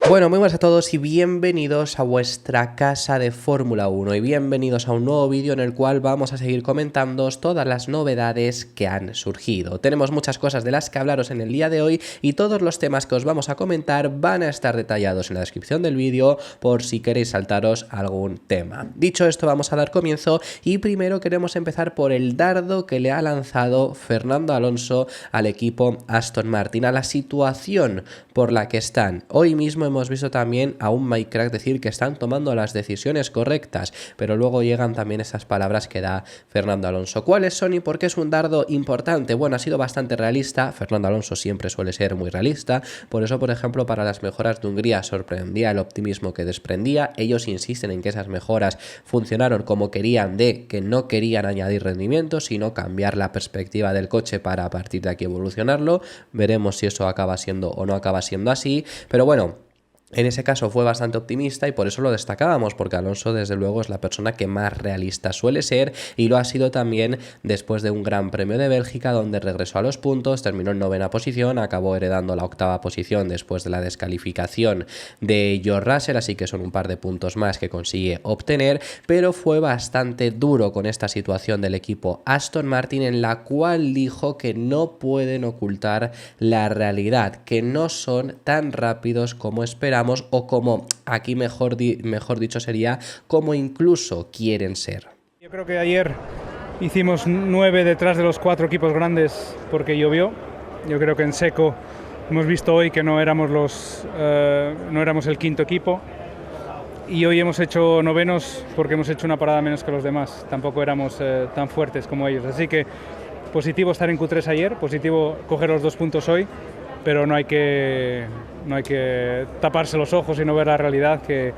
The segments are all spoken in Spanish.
Bueno, muy buenas a todos y bienvenidos a vuestra casa de Fórmula 1 y bienvenidos a un nuevo vídeo en el cual vamos a seguir comentándoos todas las novedades que han surgido. Tenemos muchas cosas de las que hablaros en el día de hoy y todos los temas que os vamos a comentar van a estar detallados en la descripción del vídeo por si queréis saltaros algún tema. Dicho esto, vamos a dar comienzo y primero queremos empezar por el dardo que le ha lanzado Fernando Alonso al equipo Aston Martin, a la situación por la que están. Hoy mismo hemos visto también a un Mike Crack decir que están tomando las decisiones correctas, pero luego llegan también esas palabras que da Fernando Alonso. ¿Cuáles son y por qué es un dardo importante? Bueno, ha sido bastante realista. Fernando Alonso siempre suele ser muy realista, por eso, por ejemplo, para las mejoras de Hungría sorprendía el optimismo que desprendía. Ellos insisten en que esas mejoras funcionaron como querían, de que no querían añadir rendimiento, sino cambiar la perspectiva del coche para a partir de aquí evolucionarlo. Veremos si eso acaba siendo o no acaba siendo así, pero bueno, en ese caso fue bastante optimista y por eso lo destacábamos, porque Alonso desde luego es la persona que más realista suele ser y lo ha sido también después de un Gran Premio de Bélgica donde regresó a los puntos, terminó en 9ª posición, acabó heredando la 8ª posición después de la descalificación de George Russell, así que son un par de puntos más que consigue obtener, pero fue bastante duro con esta situación del equipo Aston Martin, en la cual dijo que no pueden ocultar la realidad, que no son tan rápidos como esperamos o como, aquí mejor dicho sería, como incluso quieren ser. Yo creo que ayer hicimos 9 detrás de los 4 equipos grandes porque llovió. Yo creo que en seco hemos visto hoy que no éramos el quinto equipo y hoy hemos hecho novenos porque hemos hecho una parada menos que los demás. Tampoco éramos tan fuertes como ellos. Así que positivo estar en Q3 ayer, positivo coger los 2 puntos hoy, pero no hay que taparse los ojos y no ver la realidad, que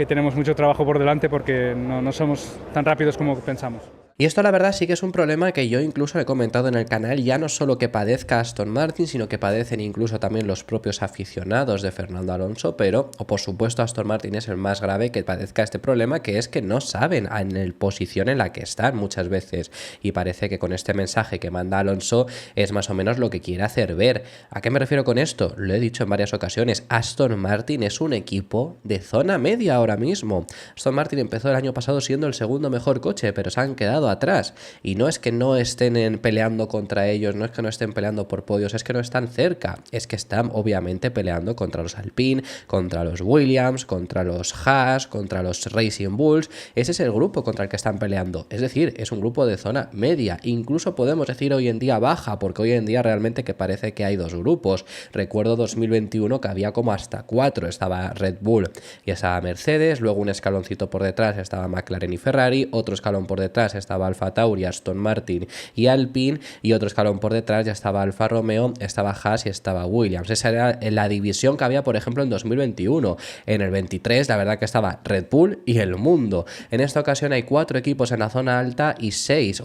tenemos mucho trabajo por delante porque no somos tan rápidos como pensamos. Y esto la verdad sí que es un problema que yo incluso he comentado en el canal, ya no solo que padezca Aston Martin, sino que padecen incluso también los propios aficionados de Fernando Alonso, pero o por supuesto Aston Martin es el más grave que padezca este problema, que es que no saben en la posición en la que están muchas veces, y parece que con este mensaje que manda Alonso es más o menos lo que quiere hacer ver. ¿A qué me refiero con esto? Lo he dicho en varias ocasiones, Aston Martin es un equipo de zona media ahora mismo. Aston Martin empezó el año pasado siendo el segundo mejor coche, pero se han quedado atrás, y no es que no estén peleando contra ellos, no es que no estén peleando por podios, es que no están cerca, es que están obviamente peleando contra los Alpine, contra los Williams, contra los Haas, contra los Racing Bulls. Ese es el grupo contra el que están peleando, es decir, es un grupo de zona media, incluso podemos decir hoy en día baja, porque hoy en día realmente que parece que hay 2 grupos. Recuerdo 2021 que había como hasta 4, estaba Red Bull y estaba Mercedes, luego un escaloncito por detrás estaba McLaren y Ferrari, otro escalón por detrás estaba Alfa Tauri, Aston Martin y Alpine, y otro escalón por detrás ya estaba Alfa Romeo, estaba Haas y estaba Williams. Esa era la división que había, por ejemplo, en 2021. En el 23 la verdad que estaba Red Bull y el mundo. En esta ocasión hay 4 equipos en la zona alta y 6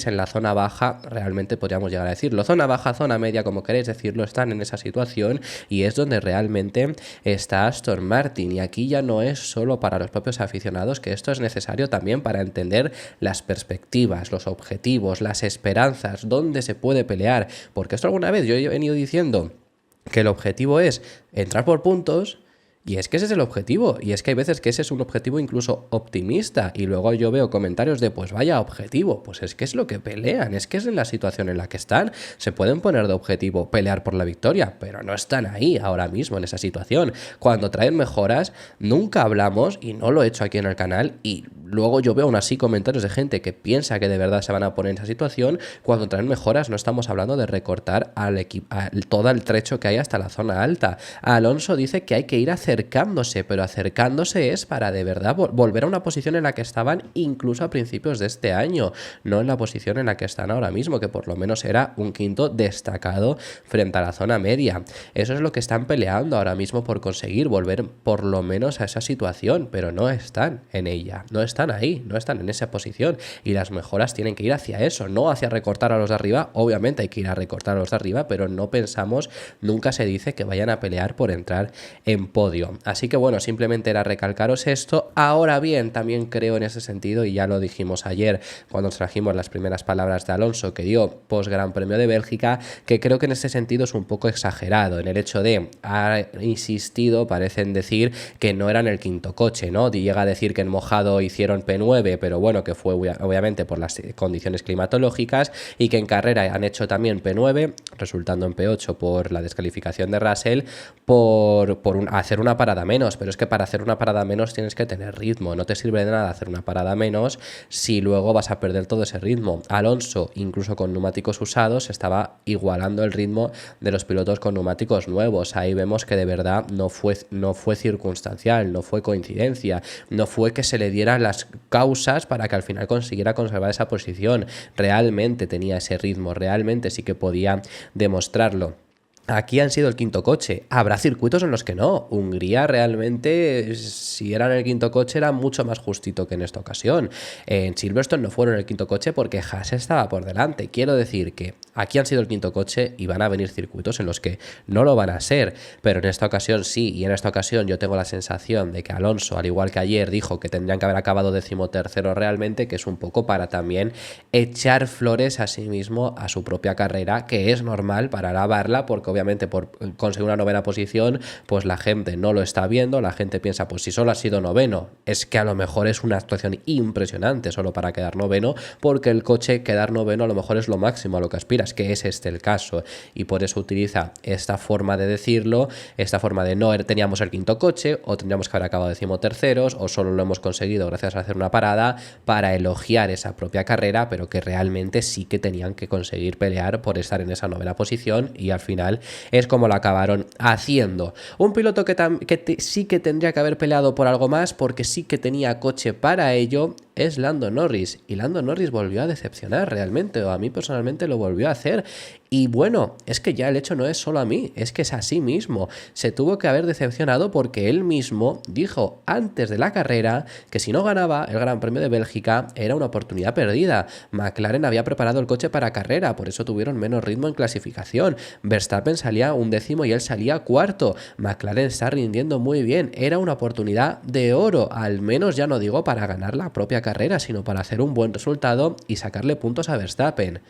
en la zona baja, realmente podríamos llegar a decirlo. Zona baja, zona media, como queréis decirlo, están en esa situación y es donde realmente está Aston Martin, y aquí ya no es solo para los propios aficionados, que esto es necesario también para entender las perspectivas, los objetivos, las esperanzas, dónde se puede pelear, porque esto alguna vez yo he venido diciendo que el objetivo es entrar por puntos. Y es que ese es el objetivo, y es que hay veces que ese es un objetivo incluso optimista, y luego yo veo comentarios de pues vaya objetivo, pues es que es lo que pelean, es que es en la situación en la que están, se pueden poner de objetivo pelear por la victoria, pero no están ahí ahora mismo en esa situación. Cuando traen mejoras, nunca hablamos, y no lo he hecho aquí en el canal, y luego yo veo aún así comentarios de gente que piensa que de verdad se van a poner en esa situación. Cuando traen mejoras no estamos hablando de recortar al equipo, todo el trecho que hay hasta la zona alta. Alonso dice que hay que ir acercándose, pero acercándose es para de verdad volver a una posición en la que estaban incluso a principios de este año, no en la posición en la que están ahora mismo, que por lo menos era un quinto destacado frente a la zona media. Eso es lo que están peleando ahora mismo, por conseguir volver por lo menos a esa situación, pero no están en ella, no están ahí, no están en esa posición, y las mejoras tienen que ir hacia eso, no hacia recortar a los de arriba. Obviamente hay que ir a recortar a los de arriba, pero no pensamos, nunca se dice que vayan a pelear por entrar en podio. podio. Así que bueno, simplemente era recalcaros esto. Ahora bien, también creo en ese sentido, y ya lo dijimos ayer cuando trajimos las primeras palabras de Alonso que dio post Gran Premio de Bélgica, que creo que en ese sentido es un poco exagerado, en el hecho de, ha insistido, parecen decir que no eran el quinto coche, ¿no? Llega a decir que en mojado hicieron P9, pero bueno, que fue obviamente por las condiciones climatológicas, y que en carrera han hecho también P9, resultando en P8 por la descalificación de Russell, por hacer una parada menos. Pero es que para hacer una parada menos tienes que tener ritmo, no te sirve de nada hacer una parada menos si luego vas a perder todo ese ritmo. Alonso, incluso con neumáticos usados, estaba igualando el ritmo de los pilotos con neumáticos nuevos. Ahí vemos que de verdad no fue circunstancial, no fue coincidencia, no fue que se le dieran las causas para que al final consiguiera conservar esa posición. Realmente tenía ese ritmo, realmente sí que podía demostrarlo. Aquí han sido el quinto coche. Habrá circuitos en los que no. Hungría realmente, si eran el quinto coche, era mucho más justito que en esta ocasión. En Silverstone no fueron el quinto coche porque Haas estaba por delante. Quiero decir que aquí han sido el quinto coche y van a venir circuitos en los que no lo van a ser. Pero en esta ocasión sí. Y en esta ocasión yo tengo la sensación de que Alonso, al igual que ayer, dijo que tendrían que haber acabado 13º realmente, que es un poco para también echar flores a sí mismo a su propia carrera, que es normal para alabarla, porque obviamente por conseguir una novena posición, pues la gente no lo está viendo, la gente piensa, pues si solo ha sido noveno, es que a lo mejor es una actuación impresionante solo para quedar noveno, porque el coche quedar noveno a lo mejor es lo máximo a lo que aspiras, que es este el caso, y por eso utiliza esta forma de decirlo, esta forma de no teníamos el quinto coche, o tendríamos que haber acabado 13º, o solo lo hemos conseguido gracias a hacer una parada, para elogiar esa propia carrera, pero que realmente sí que tenían que conseguir pelear por estar en esa novena posición, y al final es como lo acabaron haciendo. Un piloto que sí que tendría que haber peleado por algo más, porque sí que tenía coche para ello, es Lando Norris. Y Lando Norris volvió a decepcionar realmente, o a mí personalmente lo volvió a hacer. Y bueno, es que ya el hecho no es solo a mí, es que es a sí mismo. Se tuvo que haber decepcionado porque él mismo dijo antes de la carrera que si no ganaba el Gran Premio de Bélgica era una oportunidad perdida. McLaren había preparado el coche para carrera, por eso tuvieron menos ritmo en clasificación. Verstappen salía 11º y él salía 4º. McLaren está rindiendo muy bien, era una oportunidad de oro, al menos ya no digo para ganar la propia carrera, sino para hacer un buen resultado y sacarle puntos a Verstappen.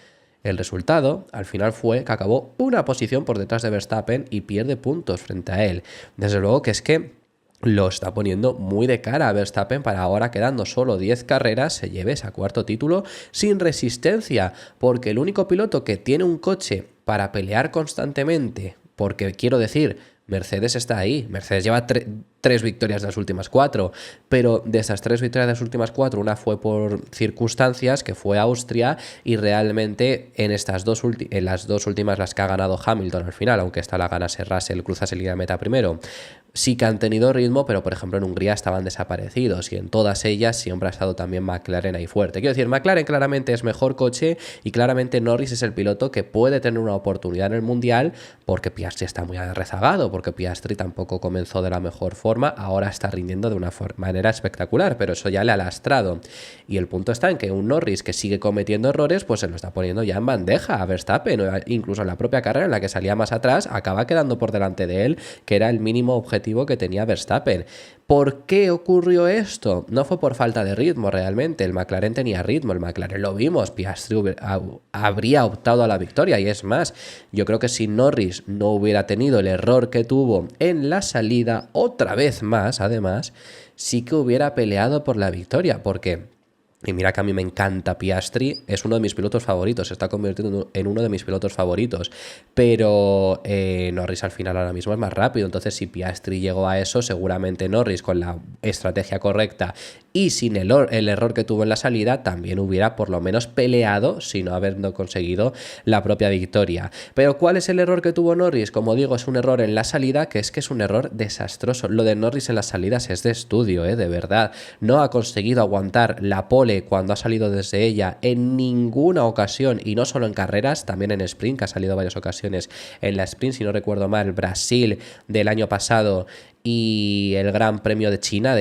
El resultado, al final, fue que acabó una posición por detrás de Verstappen y pierde puntos frente a él. Desde luego que es que lo está poniendo muy de cara a Verstappen para ahora, quedando solo 10 carreras, se lleve ese cuarto título sin resistencia, porque el único piloto que tiene un coche para pelear constantemente, porque quiero decir, Mercedes está ahí, Mercedes lleva 3 victorias de las últimas 4, pero de esas 3 victorias de las últimas 4, una fue por circunstancias, que fue Austria, y realmente en estas las dos últimas las que ha ganado Hamilton al final, aunque esta la ganase Russell, cruzase línea de meta primero, sí que han tenido ritmo, pero por ejemplo en Hungría estaban desaparecidos, y en todas ellas siempre ha estado también McLaren ahí fuerte. Quiero decir, McLaren claramente es mejor coche, y claramente Norris es el piloto que puede tener una oportunidad en el Mundial, porque Piastri está muy rezagado, porque Piastri tampoco comenzó de la mejor forma, ahora está rindiendo de una manera espectacular, pero eso ya le ha lastrado. Y el punto está en que un Norris que sigue cometiendo errores, pues se lo está poniendo ya en bandeja a Verstappen, incluso en la propia carrera en la que salía más atrás, acaba quedando por delante de él, que era el mínimo objetivo que tenía Verstappen. ¿Por qué ocurrió esto? No fue por falta de ritmo realmente, el McLaren tenía ritmo, el McLaren lo vimos, Piastri habría optado a la victoria, y es más, yo creo que si Norris no hubiera tenido el error que tuvo en la salida, otra vez más, además, sí que hubiera peleado por la victoria, porque... Y mira que a mí me encanta Piastri, es uno de mis pilotos favoritos, se está convirtiendo en uno de mis pilotos favoritos, pero Norris al final ahora mismo es más rápido, entonces si Piastri llegó a eso, seguramente Norris con la estrategia correcta y sin el error que tuvo en la salida, también hubiera por lo menos peleado, si no habiendo conseguido la propia victoria. Pero ¿cuál es el error que tuvo Norris? Como digo, es un error en la salida, que es un error desastroso. Lo de Norris en las salidas es de estudio, de verdad. No ha conseguido aguantar la pole cuando ha salido desde ella en ninguna ocasión, y no solo en carreras, también en sprint, que ha salido varias ocasiones en la sprint, si no recuerdo mal, Brasil del año pasado, y el Gran Premio de China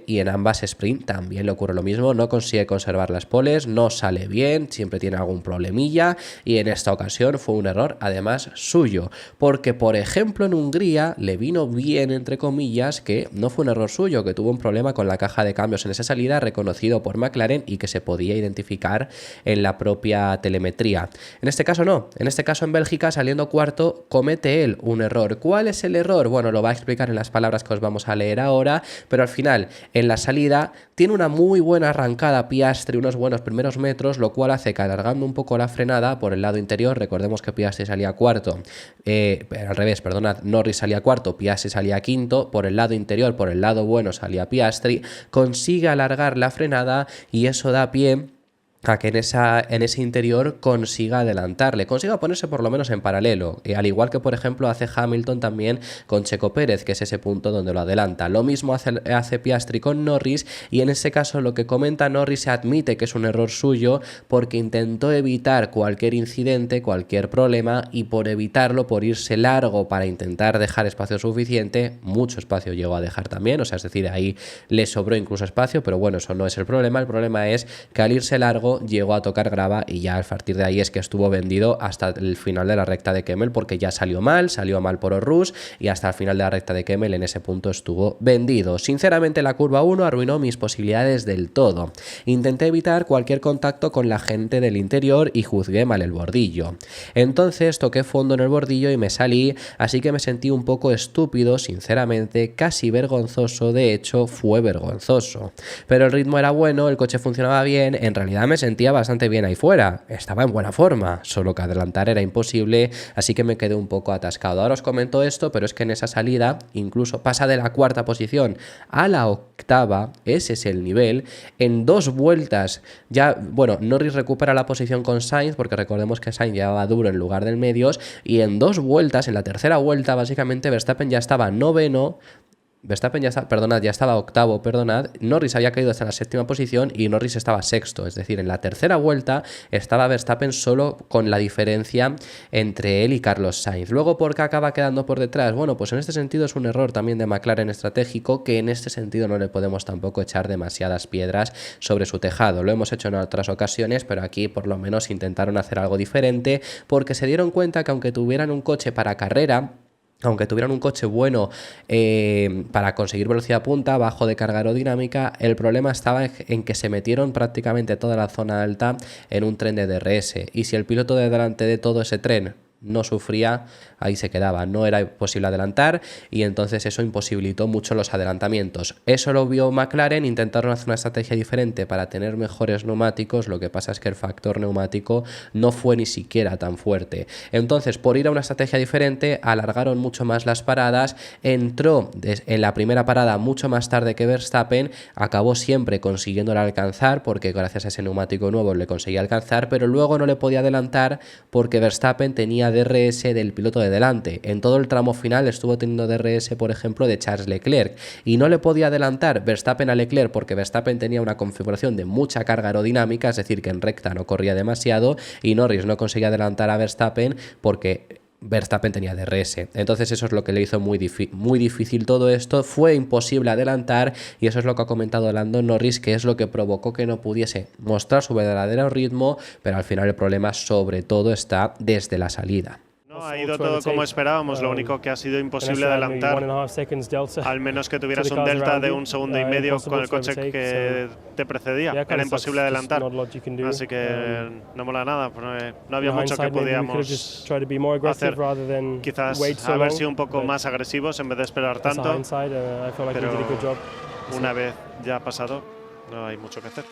y en ambas sprint también le ocurre lo mismo, no consigue conservar las poles, no sale bien, siempre tiene algún problemilla y en esta ocasión fue un error además suyo, porque por ejemplo en Hungría le vino bien entre comillas que no fue un error suyo, que tuvo un problema con la caja de cambios en esa salida reconocido por McLaren y que se podía identificar en la propia telemetría. En este caso no, en este caso en Bélgica saliendo cuarto comete él un error. ¿Cuál es el error? Bueno, lo va a explicar en las palabras que os vamos a leer ahora, pero al final en la salida tiene una muy buena arrancada Piastri, unos buenos primeros metros, lo cual hace que alargando un poco la frenada por el lado interior, recordemos que Piastri salía cuarto, al revés, perdonad, Norris salía cuarto, Piastri salía quinto, por el lado interior, por el lado bueno salía Piastri, consigue alargar la frenada y eso da pie a que en ese interior consiga adelantarle, consiga ponerse por lo menos en paralelo, al igual que por ejemplo hace Hamilton también con Checo Pérez, que es ese punto donde lo adelanta. Lo mismo hace Piastri con Norris y en ese caso lo que comenta Norris se admite que es un error suyo porque intentó evitar cualquier incidente, cualquier problema y por evitarlo, por irse largo para intentar dejar espacio suficiente, mucho espacio llegó a dejar también, o sea, es decir, ahí le sobró incluso espacio, pero bueno, eso no es el problema es que al irse largo llegó a tocar grava y ya a partir de ahí es que estuvo vendido hasta el final de la recta de Kemmel porque ya salió mal por Orrus y hasta el final de la recta de Kemmel en ese punto estuvo vendido. Sinceramente la curva 1 arruinó mis posibilidades del todo. Intenté evitar cualquier contacto con la gente del interior y juzgué mal el bordillo. Entonces toqué fondo en el bordillo y me salí, así que me sentí un poco estúpido, sinceramente, casi vergonzoso, de hecho fue vergonzoso. Pero el ritmo era bueno, el coche funcionaba bien, en realidad me sentía bastante bien ahí fuera, estaba en buena forma, solo que adelantar era imposible, así que me quedé un poco atascado. Ahora os comento esto, pero es que en esa salida incluso pasa de la cuarta posición a la octava, ese es el nivel, en 2 vueltas ya, bueno, Norris recupera la posición con Sainz, porque recordemos que Sainz llevaba duro en lugar del medios, y en 2 vueltas, en la tercera vuelta, básicamente Verstappen ya estaba noveno, ya estaba octavo, Norris había caído hasta la 7ª posición y Norris estaba sexto, es decir, en la tercera vuelta estaba Verstappen solo con la diferencia entre él y Carlos Sainz. Luego, ¿por qué acaba quedando por detrás? Bueno, pues en este sentido es un error también de McLaren estratégico, que en este sentido no le podemos tampoco echar demasiadas piedras sobre su tejado. Lo hemos hecho en otras ocasiones, pero aquí por lo menos intentaron hacer algo diferente, porque se dieron cuenta que aunque tuvieran un coche para carrera, aunque tuvieran un coche bueno para conseguir velocidad punta, bajo de carga aerodinámica, el problema estaba en que se metieron prácticamente toda la zona alta en un tren de DRS. Y si el piloto de delante de todo ese tren no sufría, ahí se quedaba, no era posible adelantar y entonces eso imposibilitó mucho los adelantamientos. Eso lo vio McLaren, intentaron hacer una estrategia diferente para tener mejores neumáticos, lo que pasa es que el factor neumático no fue ni siquiera tan fuerte. Entonces, por ir a una estrategia diferente, alargaron mucho más las paradas, entró en la primera parada mucho más tarde que Verstappen, acabó siempre consiguiéndole alcanzar porque gracias a ese neumático nuevo le conseguía alcanzar, pero luego no le podía adelantar porque Verstappen tenía DRS del piloto de delante. En todo el tramo final estuvo teniendo DRS, por ejemplo, de Charles Leclerc y no le podía adelantar Verstappen a Leclerc porque Verstappen tenía una configuración de mucha carga aerodinámica, es decir, que en recta no corría demasiado, y Norris no conseguía adelantar a Verstappen porque Verstappen tenía DRS. Entonces eso es lo que le hizo muy difícil todo esto, fue imposible adelantar y eso es lo que ha comentado Lando Norris, que es lo que provocó que no pudiese mostrar su verdadero ritmo, pero al final el problema sobre todo está desde la salida. No ha ido todo como esperábamos, lo único que ha sido imposible adelantar, al menos que tuvieras un delta de 1,5 segundos con el coche que te precedía, era imposible adelantar, así que no mola nada, no había mucho que podíamos hacer, quizás haber sido un poco más agresivos en vez de esperar tanto, pero una vez ya ha pasado, no hay mucho que hacer.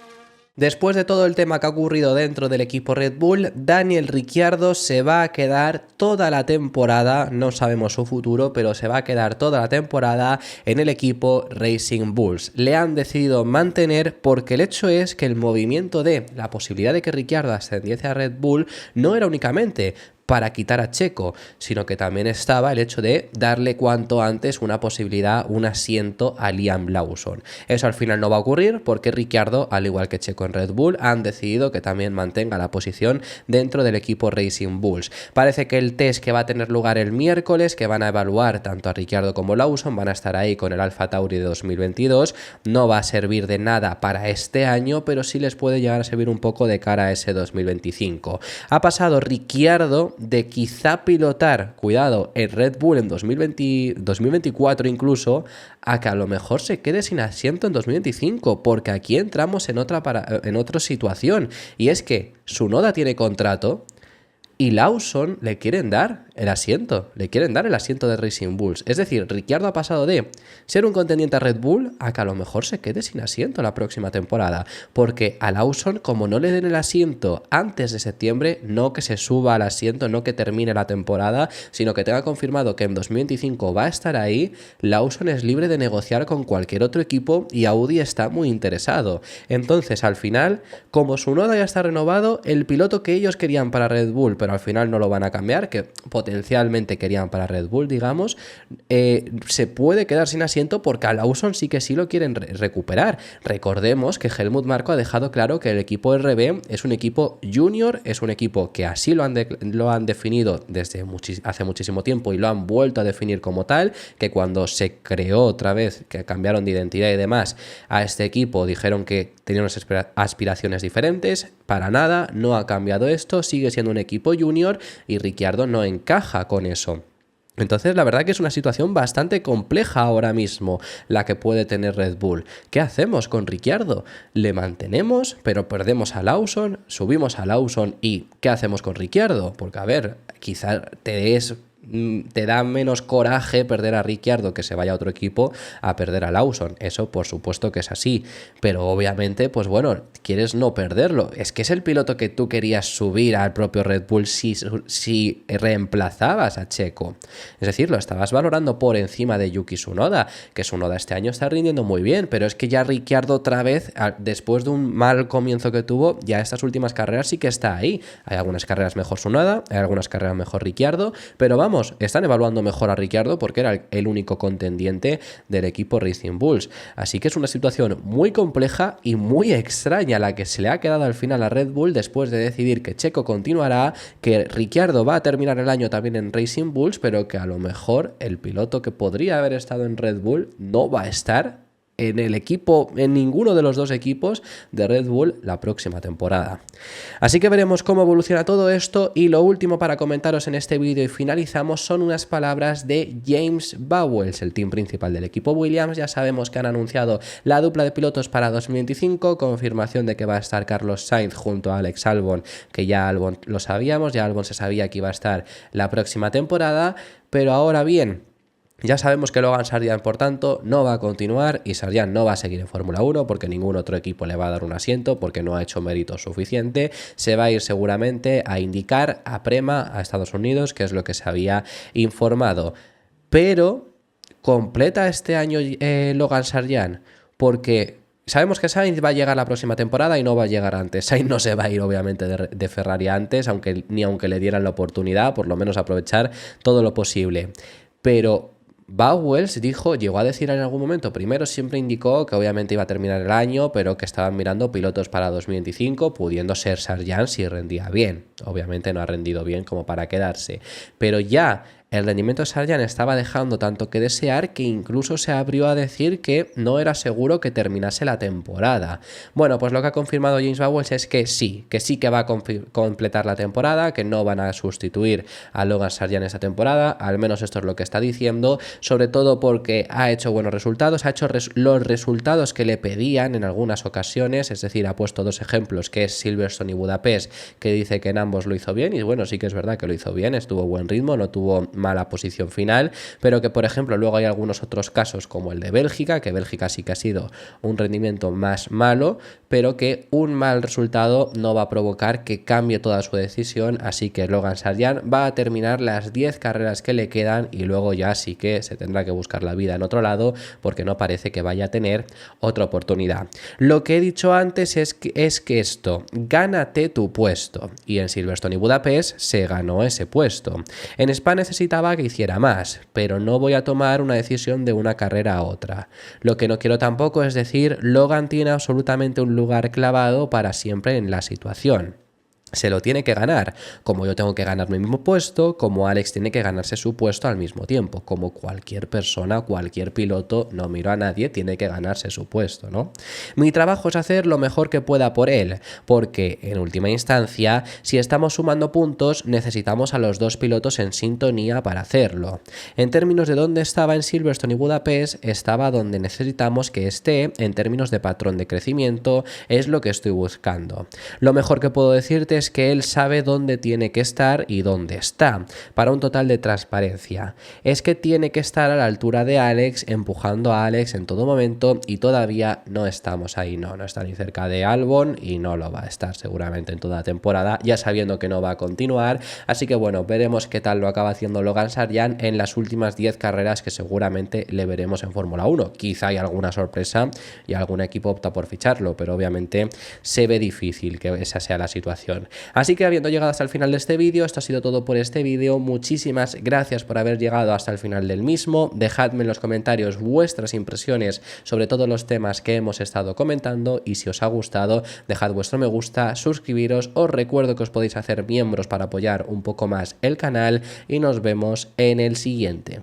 Después de todo el tema que ha ocurrido dentro del equipo Red Bull, Daniel Ricciardo se va a quedar toda la temporada, no sabemos su futuro, pero se va a quedar toda la temporada en el equipo Racing Bulls. Le han decidido mantener porque el hecho es que el movimiento de la posibilidad de que Ricciardo ascendiese a Red Bull no era únicamente para quitar a Checo, sino que también estaba el hecho de darle cuanto antes una posibilidad, un asiento a Liam Lawson. Eso al final no va a ocurrir porque Ricciardo, al igual que Checo en Red Bull, han decidido que también mantenga la posición dentro del equipo Racing Bulls. Parece que el test que va a tener lugar el miércoles, que van a evaluar tanto a Ricciardo como Lawson, van a estar ahí con el Alfa Tauri de 2022, no va a servir de nada para este año, pero sí les puede llegar a servir un poco de cara a ese 2025. Ha pasado Ricciardo de quizá pilotar, cuidado, en Red Bull en 2024 incluso, a que a lo mejor se quede sin asiento en 2025, porque aquí entramos en otra situación, y es que Tsunoda tiene contrato y Lawson le quieren dar el asiento de Racing Bulls. Es decir, Ricciardo ha pasado de ser un contendiente a Red Bull a que a lo mejor se quede sin asiento la próxima temporada, porque a Lawson, como no le den el asiento antes de septiembre, no que se suba al asiento, no que termine la temporada, sino que tenga confirmado que en 2025 va a estar ahí, Lawson es libre de negociar con cualquier otro equipo y Audi está muy interesado. Entonces, al final, como Tsunoda ya está renovado, el piloto que ellos querían para Red Bull, pero al final no lo van a cambiar, que potencialmente querían para Red Bull, digamos, se puede quedar sin asiento porque a Lawson sí que sí lo quieren recuperar. Recordemos que Helmut Marko ha dejado claro que el equipo RB es un equipo junior, es un equipo que así lo han definido desde hace muchísimo tiempo y lo han vuelto a definir como tal, que cuando se creó otra vez, que cambiaron de identidad y demás, a este equipo dijeron que tenían unas aspiraciones diferentes. Para nada, no ha cambiado esto, sigue siendo un equipo junior y Ricciardo no encaja con eso. Entonces la verdad que es una situación bastante compleja ahora mismo la que puede tener Red Bull. ¿Qué hacemos con Ricciardo? ¿Le mantenemos pero perdemos a Lawson? ¿Subimos a Lawson y qué hacemos con Ricciardo? Porque a ver, quizá te da menos coraje perder a Ricciardo que se vaya a otro equipo a perder a Lawson. Eso por supuesto que es así, pero obviamente pues bueno, quieres no perderlo. Es que es el piloto que tú querías subir al propio Red Bull si reemplazabas a Checo. Es decir, lo estabas valorando por encima de Yuki Tsunoda, que Tsunoda este año está rindiendo muy bien, pero es que ya Ricciardo otra vez, después de un mal comienzo que tuvo, ya estas últimas carreras sí que está ahí. Hay algunas carreras mejor Tsunoda, hay algunas carreras mejor Ricciardo, pero vamos, están evaluando mejor a Ricciardo porque era el único contendiente del equipo Racing Bulls. Así que es una situación muy compleja y muy extraña la que se le ha quedado al final a Red Bull después de decidir que Checo continuará, que Ricciardo va a terminar el año también en Racing Bulls, pero que a lo mejor el piloto que podría haber estado en Red Bull no va a estar en el equipo, en ninguno de los dos equipos de Red Bull la próxima temporada. Así que veremos cómo evoluciona todo esto, y lo último para comentaros en este vídeo y finalizamos son unas palabras de James Vowles, el team principal del equipo Williams. Ya sabemos que han anunciado la dupla de pilotos para 2025, confirmación de que va a estar Carlos Sainz junto a Alex Albon, que ya Albon lo sabíamos, ya Albon se sabía que iba a estar la próxima temporada, pero ahora bien, ya sabemos que Logan Sargeant, por tanto, no va a continuar y Sargeant no va a seguir en Fórmula 1 porque ningún otro equipo le va a dar un asiento porque no ha hecho mérito suficiente. Se va a ir seguramente a indicar a Prema, a Estados Unidos, que es lo que se había informado. Pero completa este año Logan Sargeant porque sabemos que Sainz va a llegar la próxima temporada y no va a llegar antes. Sainz no se va a ir obviamente de Ferrari antes, aunque le dieran la oportunidad, por lo menos aprovechar todo lo posible. Pero Vowles llegó a decir en algún momento, primero siempre indicó que obviamente iba a terminar el año, pero que estaban mirando pilotos para 2025, pudiendo ser Sargeant si rendía bien. Obviamente no ha rendido bien como para quedarse, pero ya el rendimiento de Sargeant estaba dejando tanto que desear que incluso se abrió a decir que no era seguro que terminase la temporada. Bueno, pues lo que ha confirmado James Vowles es que sí que va a completar la temporada, que no van a sustituir a Logan Sargeant esta temporada, al menos esto es lo que está diciendo, sobre todo porque ha hecho buenos resultados, ha hecho los resultados que le pedían en algunas ocasiones, es decir, ha puesto dos ejemplos, que es Silverstone y Budapest, que dice que en ambos lo hizo bien, y bueno, sí que es verdad que lo hizo bien, estuvo buen ritmo, no tuvo mala posición final, pero que por ejemplo luego hay algunos otros casos como el de Bélgica, que Bélgica sí que ha sido un rendimiento más malo, pero que un mal resultado no va a provocar que cambie toda su decisión, así que Logan Sargeant va a terminar las 10 carreras que le quedan y luego ya sí que se tendrá que buscar la vida en otro lado porque no parece que vaya a tener otra oportunidad. Lo que he dicho antes es que esto, gánate tu puesto, y en Silverstone y Budapest se ganó ese puesto. En Spa necesitaba que hiciera más, pero no voy a tomar una decisión de una carrera a otra. Lo que no quiero tampoco es decir, Logan tiene absolutamente un lugar clavado para siempre en la situación. Se lo tiene que ganar, como yo tengo que ganar mi mismo puesto, como Alex tiene que ganarse su puesto al mismo tiempo, como cualquier persona, cualquier piloto, no miro a nadie, tiene que ganarse su puesto, ¿no? Mi trabajo es hacer lo mejor que pueda por él, porque en última instancia, si estamos sumando puntos, necesitamos a los dos pilotos en sintonía para hacerlo. En términos de dónde estaba en Silverstone y Budapest, estaba donde necesitamos que esté, en términos de patrón de crecimiento, es lo que estoy buscando. Lo mejor que puedo decirte es que él sabe dónde tiene que estar y dónde está, para un total de transparencia. Es que tiene que estar a la altura de Alex, empujando a Alex en todo momento, y todavía no estamos ahí, no está ni cerca de Albon y no lo va a estar seguramente en toda la temporada, ya sabiendo que no va a continuar, así que bueno, veremos qué tal lo acaba haciendo Logan Sargeant en las últimas 10 carreras que seguramente le veremos en Fórmula 1. Quizá hay alguna sorpresa y algún equipo opta por ficharlo, pero obviamente se ve difícil que esa sea la situación. Así que habiendo llegado hasta el final de este vídeo, esto ha sido todo por este vídeo. Muchísimas gracias por haber llegado hasta el final del mismo. Dejadme en los comentarios vuestras impresiones sobre todos los temas que hemos estado comentando, y si os ha gustado, dejad vuestro me gusta, suscribiros. Os recuerdo que os podéis hacer miembros para apoyar un poco más el canal y nos vemos en el siguiente.